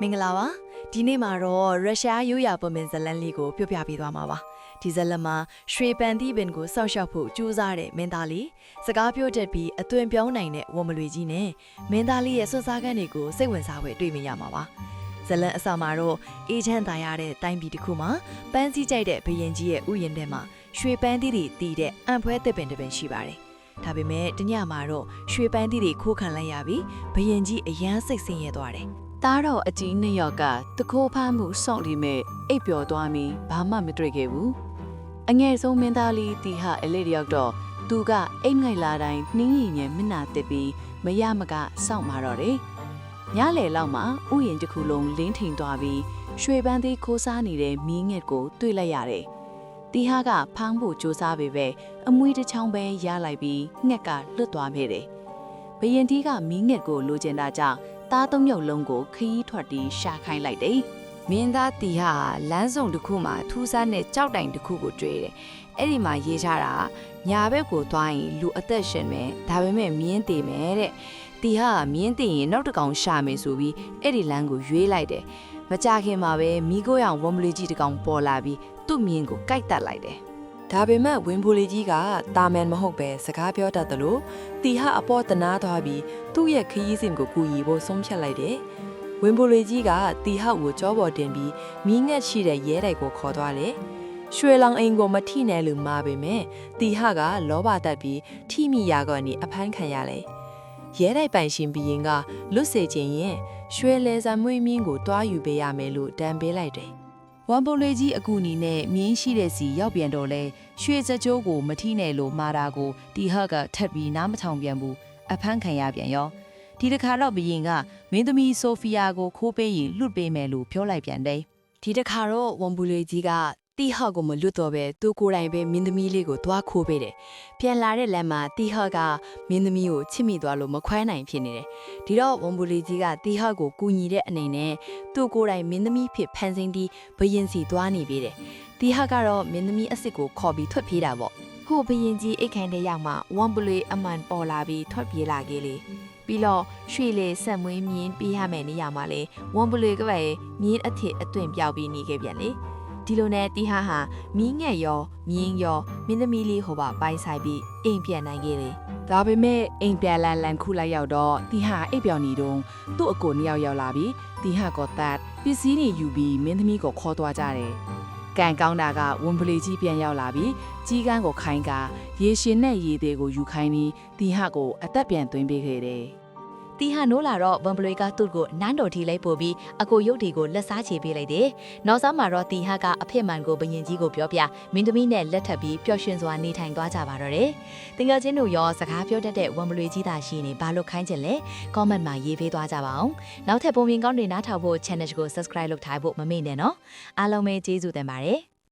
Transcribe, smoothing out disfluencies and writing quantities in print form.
မင်္ဂလာပါဒီနေ့မှာတော့ရုရှားရိုးရာပုံမှန်ဇလန်လေးကိုပြပြပေးသွားမှာပါဒီဇလန်မှာရွှေပန်သီးပင်ကိုစောက်ရှောက်ဖို့ကြိုးစားတဲ့မင်းသားလေးစကားပြောတတ်ပြီးအသွင်ပြောင်းနိုင်တဲ့ဝမလွေကြီးနဲ့မင်းသားလေးရဲ့စွတ်စားခန်းတွေကိုစိတ်ဝင်စားဖွယ်တွေ့မြင်ရမှာပါဇလန်အစမှာတော့အေးချမ်းသာရတဲ့တိုင်းပြည်တစ်ခုမှာပန်းစည်းကြိုက်တဲ့ဘရင်ကြီးရဲ့ဥယျာဉ်ထဲမှာရွှေပန်းသီးတွေတီးတဲ့အံဖွဲသစ်ပင်တစ်ပင်ရှိပါတယ်ဒါပေမဲ့တညမှာတော့ရွှေပန်းသီးတွေခိုးခံလိုက်ရပြီးဘရင်ကြီးအယမ်းစိတ်ဆင်းရဲသွားတယ်သားတော်အကြီးနှစ်ယောက်ကတခိုးဖမ်းမှုစောင့်လိမဲ့အိပ်ပျော်သွားပြီးဘာမှမတွေ့ခဲ့ဘူးအငယ်ဆုံးမင်းသားလေးတီဟာအလေးတယောက်တော့သူကအိမ်ငိုက်လာတိုင်းနှင်းရင်မျက်နှာတစ်ပြီးမရမကစောင့်မာတော့တယ်ညလေလောက်မှာဥယျာဉ်တစ်ခုလုံးလင်းထိန်သွားပြီးရွှေပန်းသေးခိုးစားနေတဲ့မီးငှက်ကိုတွေ့လိုက်ရတယ်တီဟာကဖမ်းဖို့ကြိုးစားပေပဲအမွှေးတစ်ချောင်းပဲရလိုက်ပြီးငှက်ကလွတ်သွားခဲ့တယ်ဘရင်တီးကမီးငှက်ကိုလိုချင်တာကြောင့်သားသုံးယောက်လုံးကိုခရီးထွက်ပြီးရှာခိုင်းလိုက်တယ်။မင်းသားတီဟာလမ်းစုံတစ်ခုမှာထူးဆန်းတဲ့ကြောက်တိုင်တစ်ခုကိုတွေ့တယ်။အဲ့ဒီမှာရေးထားတာညာဘက်ကိုသွားရင်လူအသက်ရှင်မယ်။ဒါပေမဲ့မြင်းတည်မယ်တဲ့။တီဟာမြင်းတည်ရင်နောက်တစ်ကောင်ရှာမယ်ဆိုပြီးအဲ့ဒီလမ်းကိုရွေးလိုက်တယ်။မကြခင်မှာပဲမိခိုးရောင်ဝမ်ဘလီကြီးတစ်ကောင်ပေါ်လာပြီးသူ့မြင်းကိုကိုက်တက်လိုက်တယ်။ဒါပေမဲ့ဝင်းဖိုလီကြီးကတာမန်မဟုတ်ပဲစကားပြောတတ်တယ်လို့တီဟာအပေါ်တနာသွားပြီးသူ့ရဲ့ခရီးစဉ်ကိုကူညီဖို့ဆုံးဖြတ်လိုက်တယ်။ဝင်းဖိုလီကြီးကတီဟာကိုကြောပေါ်တင်ပြီးမီးငှက်ရှိတဲ့ရဲတိုက်ကိုခေါ်သွားတယ်။ရွှေလောင်အိမ်ကိုမထိနဲ့လို့မှာပေမဲ့တီဟာကလောဘတတ်ပြီးထိမိရာကနေအဖမ်းခံရလေ။ရဲတိုက်ပိုင်ရှင်ဘီရင်ကလွတ်စေခြင်းရင်ရွှေလဲစံမွေးမင်းကိုတွားယူပေးရမယ်လို့တန်ပေးလိုက်တယ်။ဝမ်ပုံလေးကြီးအကူအညီနဲ့မြင်းရှိတဲ့စီရောက်ပြန်တော့လဲရွှေစကြိုးကိုမထိနဲ့လို့မှာတာကိုတီဟာကထပ်ပြီးနားမထောင်ပြန်ဘူးအဖမ်းခံရပြန်ရောဒီတစ်ခါတော့ဘရင်ကမင်းသမီးဆိုဖီယာကိုခိုးပေးရင်လွတ်ပေးမယ်လို့ပြောလိုက်ပြန်တယ်ဒီတစ်ခါတော့ဝမ်ပူလေးကြီးကတီဟာကိုမလွတ်တော့ပဲသူကိုယ်တိုင်ပဲမင်းသမီးလေးကိုသွားခိုးပေးတယ်ပြန်လာတဲ့လမ်းမှာတီဟာကမင်းသမီးကိုချစ်မိသွားလို့မခွဲနိုင်ဖြစ်နေတယ်ဒီတော့ဝမ်ပူလေးကြီးကတီဟာကိုကူညီတဲ့အနေနဲ့သူကိုယ်တိုင်မင်းသမီးဖြစ်ဖန်ဆင်းပြီးဘရင်စီသွားနေပေးတယ်တီဟာကတော့မင်းသမီးအစ်စ်ကိုခေါ်ပြီးထွက်ပြေးတာပေါ့ဟိုဘရင်ကြီးအိတ်ခမ်းတဲ့ရောက်မှဝမ်ပူလေးအမှန်ပေါ်လာပြီးထွက်ပြေးလာခဲ့လေပြီးတော့ရွှေလေဆက်မွေးမြင်းပေးရမယ်နေရာမှာလေဝမ်ပူလေးကပဲမြင်းအထစ်အသွင်ပြောက်ပြီးနေခဲ့ပြန်လေဒီလိုနဲ့တီဟာမီးငှက်ရောမြင်းရောမင်းသမီးလေးဟိုပါပိုင်ဆိုင်ပြီးအိမ်ပြန်နိုင်ခဲ့တယ်ဒါပေမဲ့အိမ်ပြန်လန်ခုလိုက်ရောက်တော့တီဟာအိပ်ပျော်နေတော့သူ့အကိုနှစ်ယောက်ရောက်လာပြီးတီဟာကတတ်ပစ္စည်းတွေယူပြီးမင်းသမီးကိုခေါ်သွားကြတယ်ကန်ကောင်းတာကဝမ်ပလီကြီးပြန်ရောက်လာပြီးကြီးကန်းကိုခိုင်းကရေရှင်နဲ့ရေသေးကိုယူခိုင်းပြီးတီဟာကိုအသက်ပြန်သွင်းပေးခဲ့တယ်တီဟာနိုးလာတော့ဝမ်ဘလွေကသူ့ကိုနန်းတော်ထီလိုက်ပို့ပြီးအကိုရုပ်တွေကိုလက်စားချေပေးလိုက်တယ်။နောက်ဆုံးမှာတော့တီဟာကအဖေမှန်ကိုဘရင်ကြီးကိုပြောပြမင်းသမီးနဲ့လက်ထပ်ပြီးပျော်ရွှင်စွာနေထိုင်သွားကြပါတော့တယ်။တင်ငယ်ချင်းတို့ရောစကားပြောတတ်တဲ့ဝမ်ဘလွေကြီးသာရှိနေဘာလို့ခိုင်းချင်လဲ။ comment မှာရေးပေးသွားကြပါအောင်။နောက်ထပ်ပုံပြင်ကောင်းတွေနားထောင်ဖို့ channel ကို subscribe လုပ်ထားဖို့မမေ့နဲ့နော်။အားလုံးပဲကျေးဇူးတင်ပါတယ်။